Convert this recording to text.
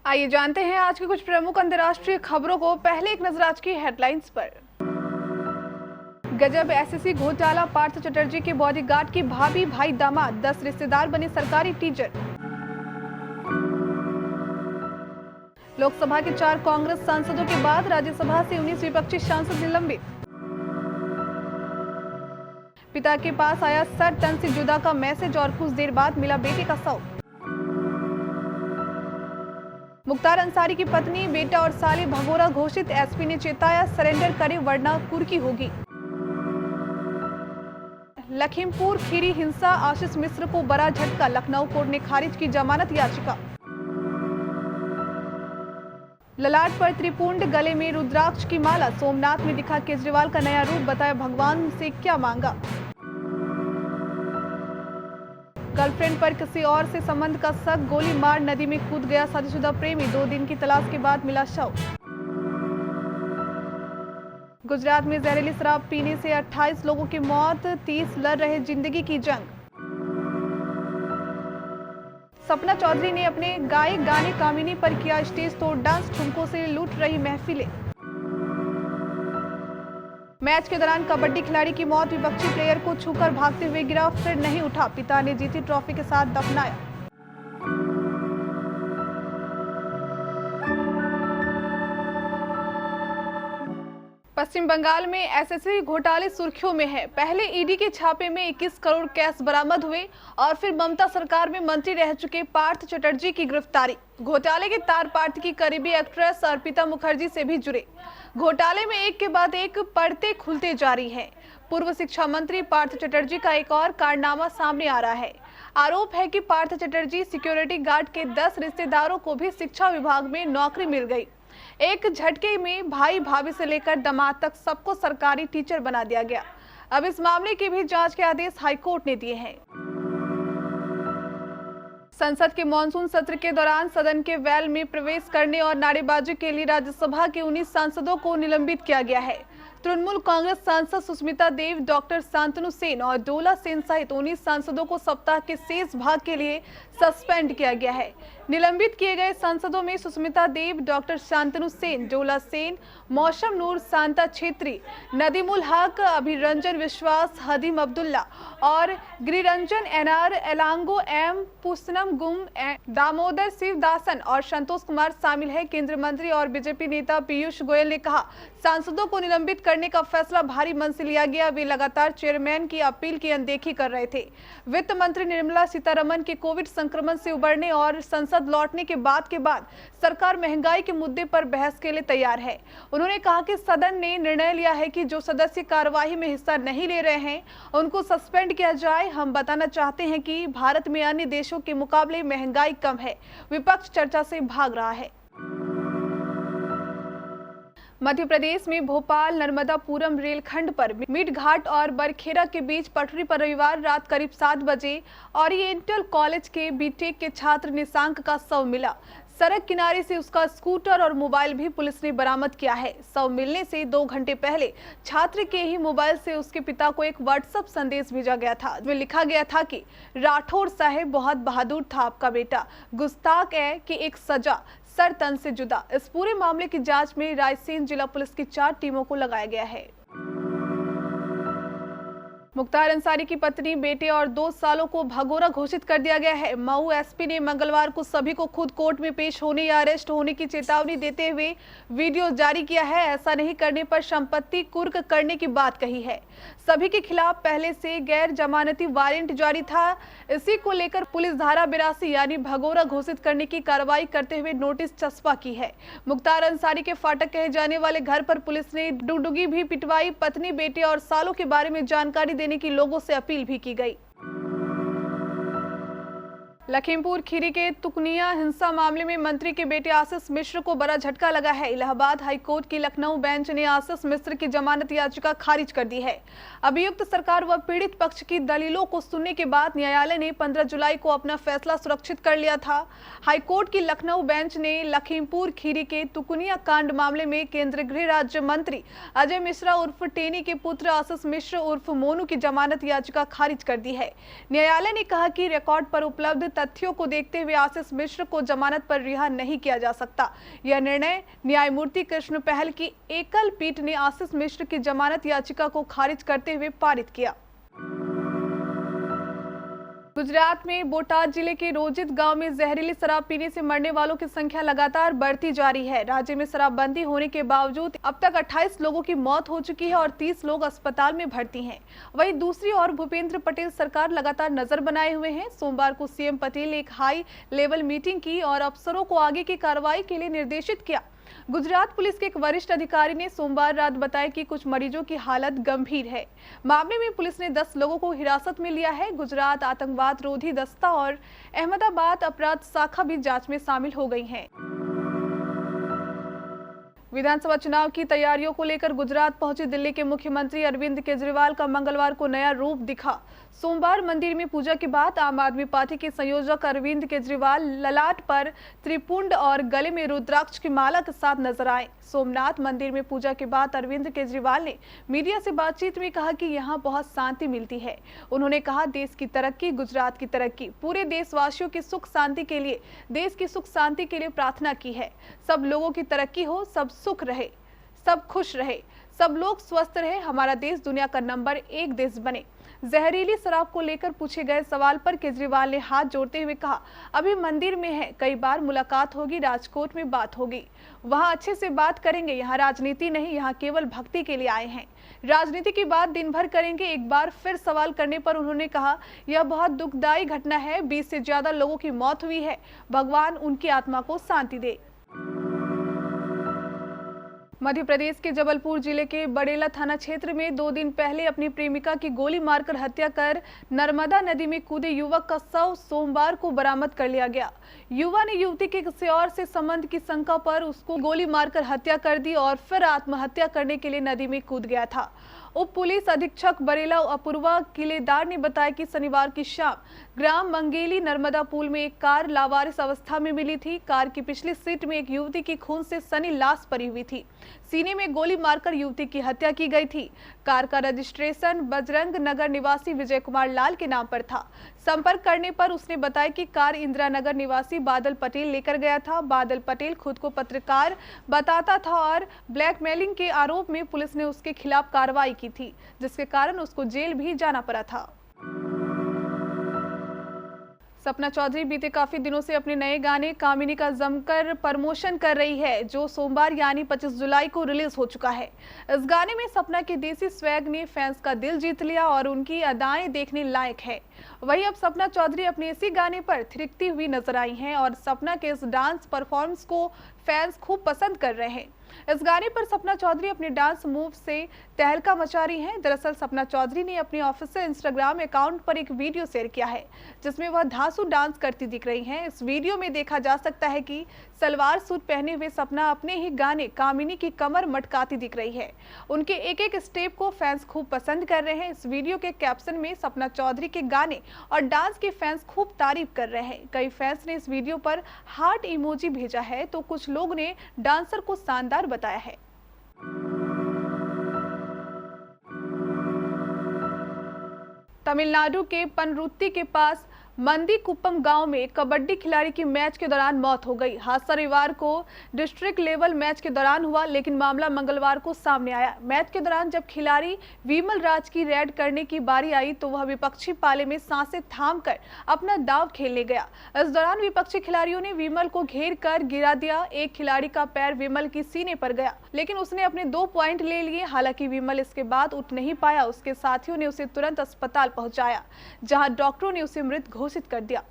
आइए जानते हैं आज की कुछ प्रमुख अंतर्राष्ट्रीय खबरों को। पहले एक नजर आज की हेडलाइंस पर। गजब एसएससी घोटाला, पार्थ चटर्जी के बॉडीगार्ड की भाभी भाई दामाद 10 रिश्तेदार बने सरकारी टीचर। लोकसभा के 4 कांग्रेस सांसदों के बाद राज्यसभा से 19 विपक्षी सांसद निलंबित। पिता के पास आया सर तन से जुदा का मैसेज और कुछ देर बाद मिला बेटे का शव। मुख्तार अंसारी की पत्नी, बेटा और साले भगोड़ा घोषित, एसपी ने चेताया सरेंडर करे वरना कुर्की होगी। लखीमपुर खीरी हिंसा, आशीष मिश्र को बड़ा झटका, लखनऊ कोर्ट ने खारिज की जमानत याचिका। ललाट पर त्रिपुंड, गले में रुद्राक्ष की माला, सोमनाथ में दिखा केजरीवाल का नया रूप, बताया भगवान से क्या मांगा। गर्लफ्रेंड पर किसी और से संबंध का शक, गोली मार नदी में कूद गया शादीशुदा प्रेमी, 2 दिन की तलाश के बाद मिला शव। गुजरात में जहरीली शराब पीने से 28 लोगों की मौत, 30 लड़ रहे जिंदगी की जंग। सपना चौधरी ने अपने गाए गाने कामिनी पर किया स्टेज तोड़ डांस, ठुमकों से लूट रही महफिलें। मैच के दौरान कबड्डी खिलाड़ी की मौत, विपक्षी प्लेयर को छूकर भागते हुए गिरा, फिर नहीं उठा, पिता ने जीती ट्रॉफी के साथ दफनाया। पश्चिम बंगाल में एसएससी घोटाले सुर्खियों में है। पहले ईडी के छापे में 21 करोड़ कैश बरामद हुए और फिर ममता सरकार में मंत्री रह चुके पार्थ चटर्जी की गिरफ्तारी। घोटाले के तार पार्थ की करीबी एक्ट्रेस अर्पिता मुखर्जी से भी जुड़े। घोटाले में एक के बाद एक परतें खुलते जा रही हैं। पूर्व शिक्षा मंत्री पार्थ चटर्जी का एक और कारनामा सामने आ रहा है। आरोप है कि पार्थ चटर्जी सिक्योरिटी गार्ड के 10 रिश्तेदारों को भी शिक्षा विभाग में नौकरी मिल गई। एक झटके में भाई भाभी से लेकर दामाद तक सबको सरकारी टीचर बना दिया गया। अब इस मामले की भी जांच के आदेश हाईकोर्ट ने दिए हैं। संसद के मॉनसून सत्र के दौरान सदन के वेल में प्रवेश करने और नारेबाजी के लिए राज्यसभा के 19 सांसदों को निलंबित किया गया है। तृणमूल कांग्रेस सांसद सुष्मिता देव, डॉक्टर शांतनु सेन और डोला सेन सहित 19 सांसदों को सप्ताह के शेष भाग के लिए सस्पेंड किया गया है। निलंबित किए गए सांसदों में सुष्मिता देव, डॉक्टर शांतनु सेन, डोला सेन, मौसम नूर, शांता छेत्री, नदीमुल हक, अभिरंजन विश्वास, हदीम अब्दुल्ला और गिरिरंजन एनआर, एलांगो एम, पुसनम गुम, दामोदर शिवदासन और संतोष कुमार शामिल है। केंद्रीय मंत्री और बीजेपी नेता पीयूष गोयल ने कहा, सांसदों को निलंबित करने का फैसला भारी मन से लिया गया। वे लगातार चेयरमैन की अपील की अनदेखी कर रहे थे। वित्त मंत्री निर्मला सीतारमण के कोविड संक्रमण से उबरने और संसद लौटने के बाद सरकार महंगाई के मुद्दे पर बहस के लिए तैयार है। उन्होंने कहा कि सदन ने निर्णय लिया है कि जो सदस्य कार्यवाही में हिस्सा नहीं ले रहे हैं उनको सस्पेंड किया जाए। हम बताना चाहते हैं कि भारत में अन्य देशों के मुकाबले महंगाई कम है। विपक्ष चर्चा से भाग रहा है। मध्य प्रदेश में भोपाल नर्मदापुरम रेलखंड पर मीट घाट और बरखेड़ा के बीच पटरी पर रविवार रात करीब 7 बजे ओरिएंटल कॉलेज के बीटेक के छात्र निशांक का शव मिला। सड़क किनारे से उसका स्कूटर और मोबाइल भी पुलिस ने बरामद किया है। शव मिलने से 2 घंटे पहले छात्र के ही मोबाइल से उसके पिता को एक व्हाट्सएप संदेश भेजा गया था, जिसमें लिखा गया था कि राठौर साहब बहुत बहादुर था आपका बेटा, गुस्ताख है कि एक सजा सर तन से जुदा। इस पूरे मामले की जांच में रायसेन जिला पुलिस की 4 टीमों को लगाया गया है। मुख्तार अंसारी की पत्नी, बेटे और 2 सालों को भगोड़ा घोषित कर दिया गया है। मऊ एसपी ने मंगलवार को सभी को खुद कोर्ट में पेश होने या अरेस्ट होने की चेतावनी देते हुए वीडियो जारी किया है। ऐसा नहीं करने पर संपत्ति कुर्क करने की बात कही है। सभी के खिलाफ पहले से गैर जमानती वारंट जारी था। इसी को लेकर पुलिस धारा 82 यानी भगोड़ा घोषित करने की कार्रवाई करते हुए नोटिस चस्पा की है। मुख्तार अंसारी के फाटक कहे जाने वाले घर पर पुलिस ने डुगडुगी भी पिटवाई। पत्नी, बेटे और सालों के बारे में जानकारी देने की लोगों से अपील भी की गई। लखीमपुर खीरी के तुकनिया हिंसा मामले में मंत्री के बेटे आशीष मिश्र को बड़ा झटका लगा है। इलाहाबाद हाईकोर्ट की लखनऊ बेंच ने आशीष मिश्र की जमानत याचिका खारिज कर दी है। अभियुक्त सरकार व पीड़ित पक्ष की दलीलों को सुनने के बाद न्यायालय ने 15 जुलाई को अपना फैसला सुरक्षित कर लिया था। हाईकोर्ट की लखनऊ बेंच ने लखीमपुर खीरी के तुकनिया कांड मामले में केंद्रीय गृह राज्य मंत्री अजय मिश्रा उर्फ टेनी के पुत्र आशीष मिश्र उर्फ मोनू की जमानत याचिका खारिज कर दी है। न्यायालय ने कहा कि रिकॉर्ड पर उपलब्ध तथ्यों को देखते हुए आशीष मिश्र को जमानत पर रिहा नहीं किया जा सकता। यह निर्णय न्यायमूर्ति कृष्ण पहल की एकल पीठ ने आशीष मिश्र की जमानत याचिका को खारिज करते हुए पारित किया। गुजरात में बोटाद जिले के रोजित गांव में जहरीली शराब पीने से मरने वालों की संख्या लगातार बढ़ती जा रही है। राज्य में शराबबंदी होने के बावजूद अब तक 28 लोगों की मौत हो चुकी है और 30 लोग अस्पताल में भर्ती हैं। वहीं दूसरी ओर भूपेंद्र पटेल सरकार लगातार नजर बनाए हुए हैं। सोमवार को सीएम पटेल एक हाई लेवल मीटिंग की और अफसरों को आगे की कार्रवाई के लिए निर्देशित किया। गुजरात पुलिस के एक वरिष्ठ अधिकारी ने सोमवार रात बताया कि कुछ मरीजों की हालत गंभीर है। मामले में पुलिस ने 10 लोगों को हिरासत में लिया है। गुजरात आतंकवाद रोधी दस्ता और अहमदाबाद अपराध शाखा भी जांच में शामिल हो गई हैं। विधानसभा चुनाव की तैयारियों को लेकर गुजरात पहुंचे दिल्ली के मुख्यमंत्री अरविंद केजरीवाल का मंगलवार को नया रूप दिखा। सोमवार मंदिर में पूजा के बाद आम आदमी पार्टी के संयोजक अरविंद केजरीवाल ललाट पर त्रिपुंड और गले में रुद्राक्ष की माला के साथ नजर आए। सोमनाथ मंदिर में पूजा के बाद अरविंद केजरीवाल ने मीडिया से बातचीत में कहा कि यहाँ बहुत शांति मिलती है। उन्होंने कहा, देश की तरक्की, गुजरात की तरक्की, पूरे देशवासियों की सुख शांति के लिए, देश की सुख शांति के लिए प्रार्थना की है। सब लोगों की तरक्की हो, सब सुख रहे, सब खुश रहे, सब लोग स्वस्थ रहे, हमारा देश दुनिया का नंबर 1 देश बने। जहरीली शराब को लेकर पूछे गए सवाल पर केजरीवाल ने हाथ जोड़ते हुए कहा, अभी मंदिर में है, कई बार मुलाकात होगी, राजकोट में बात होगी, वहां अच्छे से बात करेंगे। यहाँ राजनीति नहीं, यहाँ केवल भक्ति के लिए आए हैं। राजनीति की बात दिन भर करेंगे। एक बार फिर सवाल करने पर उन्होंने कहा, यह बहुत दुखदायी घटना है, 20 से ज्यादा लोगों की मौत हुई है, भगवान उनकी आत्मा को शांति दे। मध्य प्रदेश के जबलपुर जिले के बड़ेला थाना क्षेत्र में 2 दिन पहले अपनी प्रेमिका की गोली मारकर हत्या कर नर्मदा नदी में कूदे युवक का शव सोमवार को बरामद कर लिया गया। युवा ने युवती के किसी और से संबंध की शंका पर उसको गोली मारकर हत्या कर दी और फिर आत्महत्या करने के लिए नदी में कूद गया था। उप पुलिस अधीक्षक बरेला अपूर्वा किलेदार ने बताया कि शनिवार की शाम ग्राम मंगेली नर्मदा पुल में एक कार लावारिस अवस्था में मिली थी। कार की पिछली सीट में एक युवती की खून से सनी लाश पड़ी हुई थी। सीने में गोली मारकर युवती की हत्या की गई थी। कार का रजिस्ट्रेशन बजरंग नगर निवासी विजय कुमार लाल के नाम पर था। संपर्क करने पर उसने बताया कि कार इंदिरा नगर निवासी बादल पटेल लेकर गया था। बादल पटेल खुद को पत्रकार बताता था और ब्लैकमेलिंग के आरोप में पुलिस ने उसके खिलाफ कार्रवाई की थी, जिसके कारण उसको जेल भी जाना पड़ा था। सपना चौधरी बीते काफी दिनों से अपने नए गाने कामिनी का जमकर प्रमोशन कर रही है, जो सोमवार यानी 25 जुलाई को रिलीज हो चुका है। इस गाने में सपना के देसी स्वैग ने फैंस का दिल जीत लिया और उनकी अदाएं देखने लायक है। वहीं अब सपना चौधरी अपने इसी गाने पर थिरकती हुई नजर आई हैं और सपना के इस डांस परफॉर्मेंस को फैंस खूब पसंद कर रहे हैं। इस गाने पर सपना चौधरी अपने डांस मूव से तहलका मचा रही हैं। दरअसल सपना चौधरी ने अपने ऑफिशियल इंस्टाग्राम अकाउंट पर एक वीडियो शेयर किया है, जिसमें वह धांसू डांस करती दिख रही हैं। इस वीडियो में देखा जा सकता है कि सलवार सूट पहने हुए सपना अपने ही गाने कामिनी की कमर मटकाती दिख रही है। उनके एक एक स्टेप को फैंस खूब पसंद कर रहे हैं। इस वीडियो के कैप्शन में सपना चौधरी के गाने और डांस के फैंस खूब तारीफ कर रहे हैं। कई फैंस ने इस वीडियो पर हार्ट इमोजी भेजा है, तो कुछ लोग ने डांसर को शानदार बताया है। तमिलनाडु के पनरुत्ती के पास मंदीकुप्पम गांव में कबड्डी खिलाड़ी की मैच के दौरान मौत हो गई। हादसा रविवार को डिस्ट्रिक्ट लेवल मैच के दौरान हुआ, लेकिन मामला मंगलवार को सामने आया। मैच के दौरान जब खिलाड़ी विमल राज की रेड करने की बारी आई तो वह विपक्षी पाले में सांसें थामकर अपना दांव खेलने गया। इस दौरान विपक्षी खिलाड़ियों ने विमल को घेर कर गिरा दिया। एक खिलाड़ी का पैर विमल की सीने पर गया, लेकिन उसने अपने 2 पॉइंट ले लिए। हालांकि विमल इसके बाद उठ नहीं पाया। उसके साथियों ने उसे तुरंत अस्पताल पहुंचाया, जहां डॉक्टरों ने उसे मृत घोषित कर दिया।